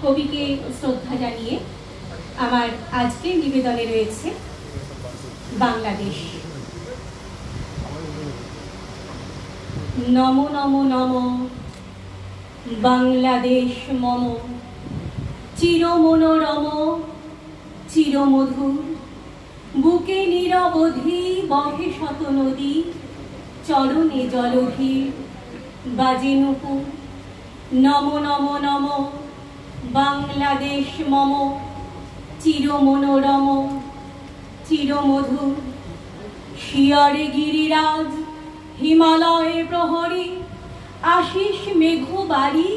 কবিকে শ্রদ্ধা জানিয়ে আমার আজকের নিবেদনে রয়েছে বাংলাদেশ। নমো নমো নমো বাংলাদেশ মম, চিরমনোরম চিরমধুর, বুকে নিরবধি বহে শত নদী, চরণে জলধীর বাজে নূপুর। নমো নমো নমো বাংলাদেশ মম, চিরমনোরম চিরমধুর। শিয়রে গিরিরাজ হিমালয়ে প্রহরী, আশিস মেঘ বাড়ি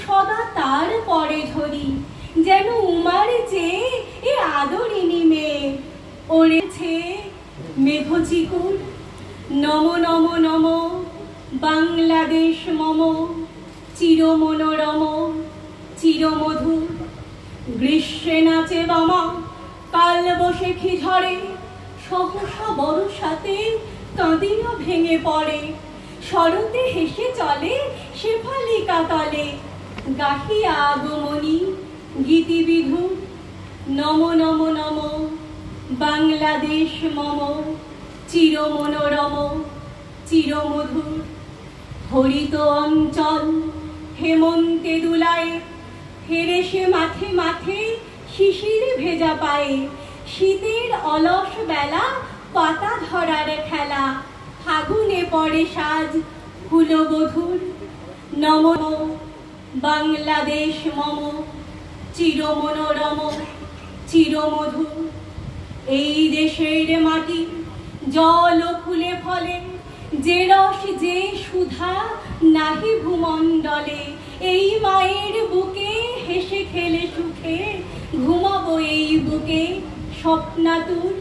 সদা তার পরে ঝরি। যেন উমার চেয়ে এ আদরিনী মেয়ে ওড়েছে মেঘচিকুর। নমো নমো নমো বাংলাদেশ মম, চিরমনোরম চিরমধুর। গ্রীষ্মে নাচে বামা কাল বৈশাখী ঝড়ে, সহসা বর্ষাতে কাঁদিয়া ভেঙে পড়ে। শরতে হেসে চলে শেফালিকা তলে, গাহিয়া আগমনী গীতিবিধু। নমো নমো নমো বাংলাদেশ মম, চিরমনোরম চিরমধুর। হরিত অঞ্চল হেমন্তে দুলায়, হেরে সে মাঠে মাঠে শিশির ভেজা পায়ে। শীতের অলস বেলা পাতা ধরার খেলা, ফাগুনে পড়ে সাজ ফুলবধূর। নমো বাংলাদেশ মম, চিরমনোরম চিরমধুর। এই দেশের মাটি জল ও ফুলে ফলে, যে রস যে সুধা নাহি ভূমণ্ডলে। এই মায়ের বুকে হেসে খেলে সুখে ঘুমাবো এই বুকে স্বপ্নাতুর।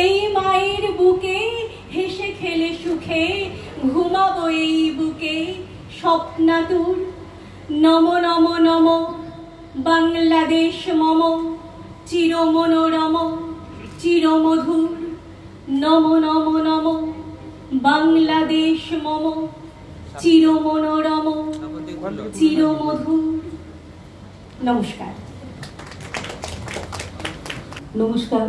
এই মায়ের বুকে হেসে খেলে সুখে ঘুমাবো এই বুকে স্বপ্নাতুর। নমো নমো নমো বাংলাদেশ মম, চিরমনোরম চিরমধুর। নমো নমো নমো বাংলাদেশ মম, চিরমনোরম চিরমধুর। নমস্কার। নমস্কার।